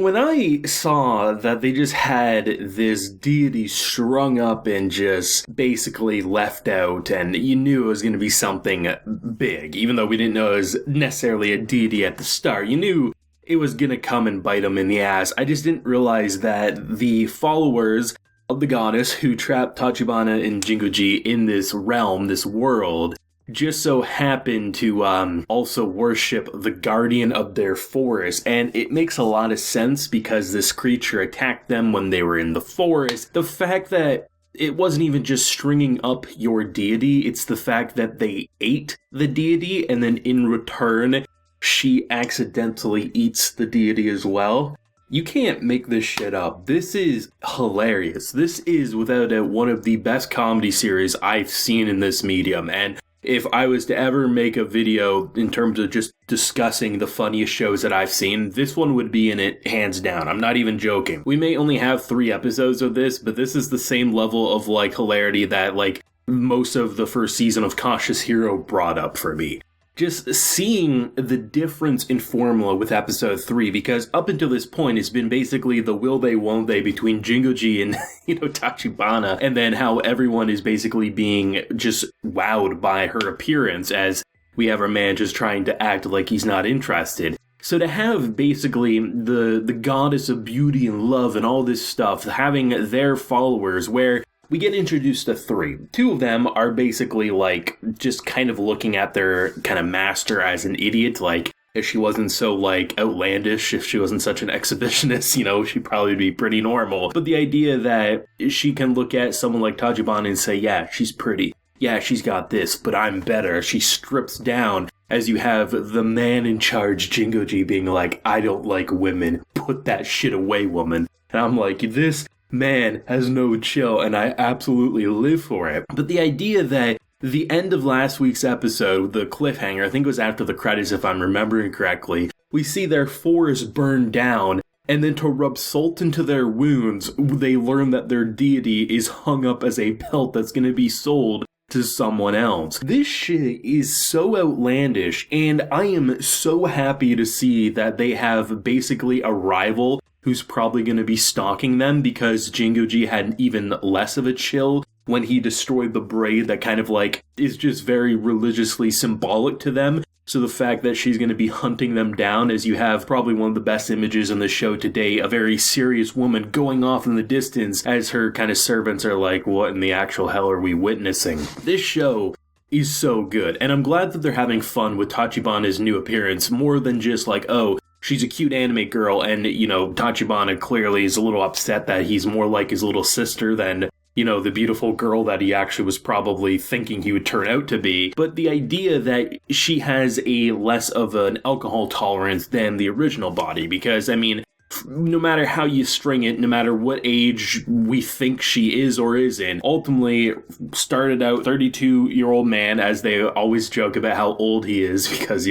when I saw that they just had this deity strung up and just basically left out, and you knew it was going to be something big, even though we didn't know it was necessarily a deity at the start, you knew it was going to come and bite them in the ass. I just didn't realize that the followers of the goddess who trapped Tachibana and Jinguji in this realm, this world, just so happen to also worship the guardian of their forest. And it makes a lot of sense because this creature attacked them when they were in the forest. The fact that it wasn't even just stringing up your deity, it's the fact that they ate the deity and then in return, she accidentally eats the deity as well. You can't make this shit up. This is hilarious. This is, without a doubt, one of the best comedy series I've seen in this medium. And if I was to ever make a video in terms of just discussing the funniest shows that I've seen, this one would be in it hands down. I'm not even joking. We may only have 3 episodes of this, but this is the same level of like hilarity that like most of the first season of Cautious Hero brought up for me. Just seeing the difference in formula with episode 3, because up until this point, it's been basically the will they, won't they between Jinguji and, Tachibana, and then how everyone is basically being just wowed by her appearance as we have our man just trying to act like he's not interested. So to have basically the goddess of beauty and love and all this stuff, having their followers where we get introduced to 3. 2 of them are basically, like, just kind of looking at their kind of master as an idiot. Like, if she wasn't so, like, outlandish, if she wasn't such an exhibitionist, she'd probably be pretty normal. But the idea that she can look at someone like Tachibana and say, yeah, she's pretty. Yeah, she's got this, but I'm better. She strips down as you have the man in charge, Jinguji, being like, I don't like women. Put that shit away, woman. And I'm like, this man has no chill, and I absolutely live for it. But the idea that the end of last week's episode, the cliffhanger, I think it was after the credits if I'm remembering correctly, we see their forest burn down, and then to rub salt into their wounds, they learn that their deity is hung up as a pelt that's going to be sold to someone else. This shit is so outlandish, and I am so happy to see that they have basically a rival who's probably going to be stalking them, because Jinguji had even less of a chill when he destroyed the braid that kind of like is just very religiously symbolic to them. So the fact that she's going to be hunting them down, as you have probably one of the best images in the show today, a very serious woman going off in the distance as her kind of servants are like, what in the actual hell are we witnessing? This show is so good, and I'm glad that they're having fun with Tachibana's new appearance, more than just like, oh, she's a cute anime girl, and, Tachibana clearly is a little upset that he's more like his little sister than, the beautiful girl that he actually was probably thinking he would turn out to be. But the idea that she has a less of an alcohol tolerance than the original body, because, no matter how you string it, no matter what age we think she is or isn't, ultimately started out 32-year-old man, as they always joke about how old he is, because,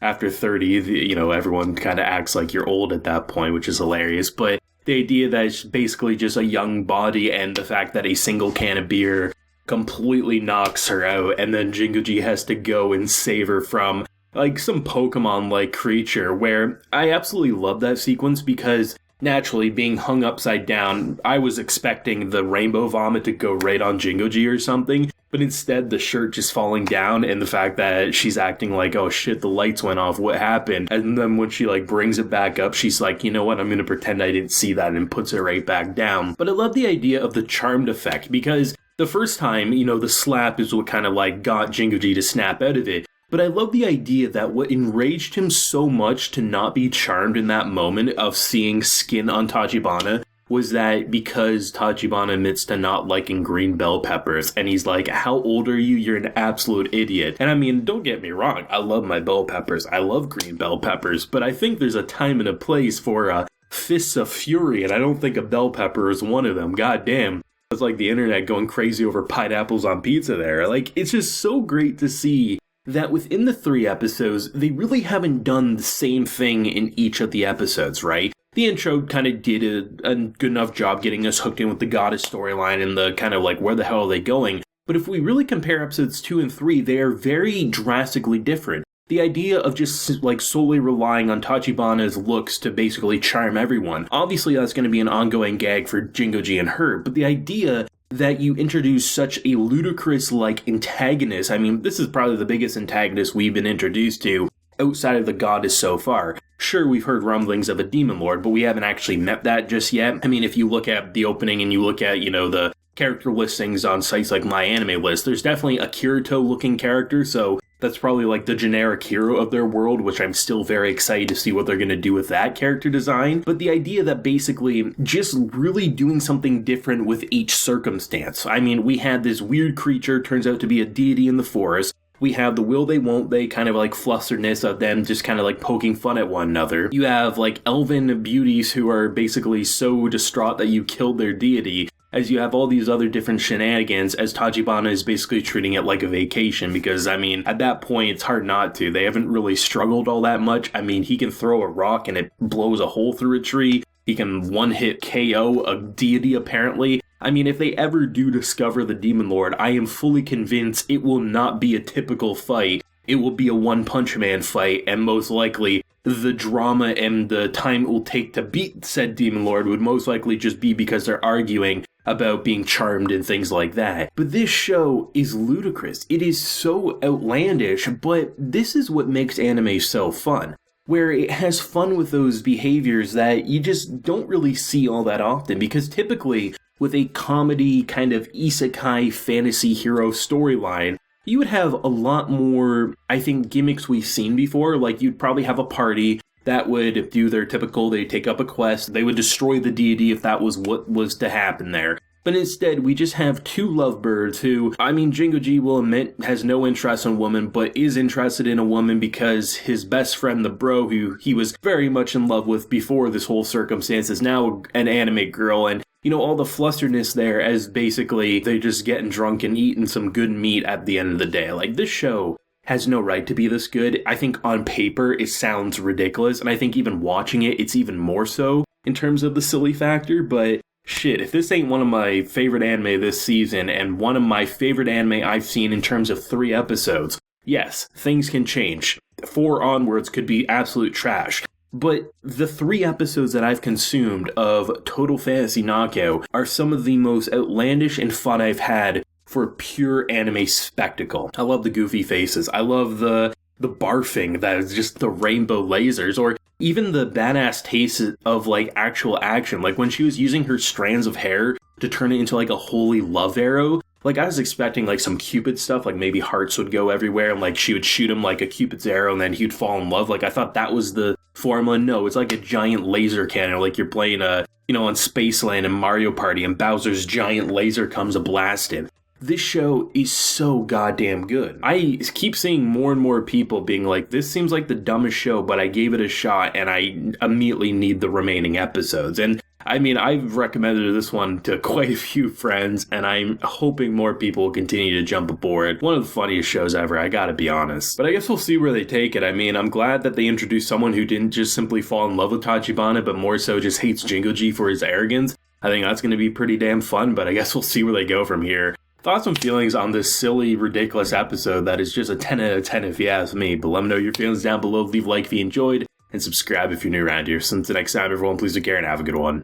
after 30, everyone kind of acts like you're old at that point, which is hilarious. But the idea that it's basically just a young body, and the fact that a single can of beer completely knocks her out, and then Jinguji has to go and save her from, like, some Pokemon-like creature, where I absolutely love that sequence, because naturally, being hung upside down, I was expecting the rainbow vomit to go right on Jinguji or something, but instead the shirt just falling down, and the fact that she's acting like, oh shit, the lights went off, what happened? And then when she brings it back up, she's like, you know what, I'm gonna pretend I didn't see that, and puts it right back down. But I love the idea of the charmed effect, because the first time, the slap is what kind of got Jinguji to snap out of it. But I love the idea that what enraged him so much to not be charmed in that moment of seeing skin on Tachibana was that because Tachibana admits to not liking green bell peppers, and he's like, how old are you? You're an absolute idiot. And don't get me wrong, I love my bell peppers, I love green bell peppers, but I think there's a time and a place for fists of fury, and I don't think a bell pepper is one of them. God damn. It's like the internet going crazy over pineapples on pizza there. It's just so great to see that within the 3 episodes, they really haven't done the same thing in each of the episodes, right? The intro kind of did a good enough job getting us hooked in with the goddess storyline and the kind of where the hell are they going? But if we really compare episodes 2 and 3, they are very drastically different. the idea of just like solely relying on Tachibana's looks to basically charm everyone, obviously that's going to be an ongoing gag for Jingoji and her, but the idea that you introduce such a ludicrous like antagonist, I mean, this is probably the biggest antagonist we've been introduced to outside of the goddess so far. Sure, we've heard rumblings of a demon lord, but we haven't actually met that just yet. I mean, if you look at the opening and you look at, the character listings on sites like My Anime List, there's definitely a Kirito-looking character, so that's probably like the generic hero of their world, which I'm still very excited to see what they're going to do with that character design. But the idea that basically just really doing something different with each circumstance. I mean, we had this weird creature, turns out to be a deity in the forest. We have the will they won't they kind of like flusterness of them just kind of like poking fun at one another. You have like elven beauties who are basically so distraught that you killed their deity, as you have all these other different shenanigans as Tachibana is basically treating it like a vacation because, I mean, at that point it's hard not to. They haven't really struggled all that much. I mean, he can throw a rock and it blows a hole through a tree. He can one-hit KO a deity apparently. I mean, if they ever do discover the Demon Lord, I am fully convinced it will not be a typical fight. It will be a One-Punch Man fight, and most likely the drama and the time it will take to beat said Demon Lord would most likely just be because they're arguing about being charmed and things like that. But this show is ludicrous. It is so outlandish, but this is what makes anime so fun, where it has fun with those behaviors that you just don't really see all that often, because typically with a comedy kind of isekai fantasy hero storyline, you would have a lot more, I think, gimmicks we've seen before. Like, you'd probably have a party that would do their typical, they take up a quest, they would destroy the deity if that was what was to happen there. But instead, we just have two lovebirds who, I mean, Jingoji will admit has no interest in women, but is interested in a woman because his best friend, the bro, who he was very much in love with before this whole circumstance, is now an anime girl, and all the flusterness there as basically they're just getting drunk and eating some good meat at the end of the day. Like, this show has no right to be this good. I think on paper it sounds ridiculous, and I think even watching it, it's even more so in terms of the silly factor, but shit, if this ain't one of my favorite anime this season, and one of my favorite anime I've seen in terms of 3 episodes, yes, things can change. 4 onwards could be absolute trash. But the 3 episodes that I've consumed of Total Fantasy Knockout are some of the most outlandish and fun I've had for pure anime spectacle. I love the goofy faces. I love the barfing that is just the rainbow lasers, or even the badass taste of like actual action. Like when she was using her strands of hair to turn it into like a holy love arrow. Like, I was expecting, like, some Cupid stuff, like, maybe hearts would go everywhere, and, like, she would shoot him like a Cupid's arrow, and then he'd fall in love. Like, I thought that was the formula. No, it's like a giant laser cannon, like you're playing, on Spaceland and Mario Party, and Bowser's giant laser comes a-blasting. This show is so goddamn good. I keep seeing more and more people being like, this seems like the dumbest show, but I gave it a shot, and I immediately need the remaining episodes. And I mean, I've recommended this one to quite a few friends, and I'm hoping more people will continue to jump aboard. One of the funniest shows ever, I gotta be honest. But I guess we'll see where they take it. I mean, I'm glad that they introduced someone who didn't just simply fall in love with Tachibana, but more so just hates Jingoji for his arrogance. I think that's gonna be pretty damn fun, but I guess we'll see where they go from here. Thoughts and feelings on this silly, ridiculous episode that is just a 10 out of 10 if you ask me, but let me know your feelings down below, leave a like if you enjoyed, and subscribe if you're new around here. So until next time, everyone, please take care and have a good one.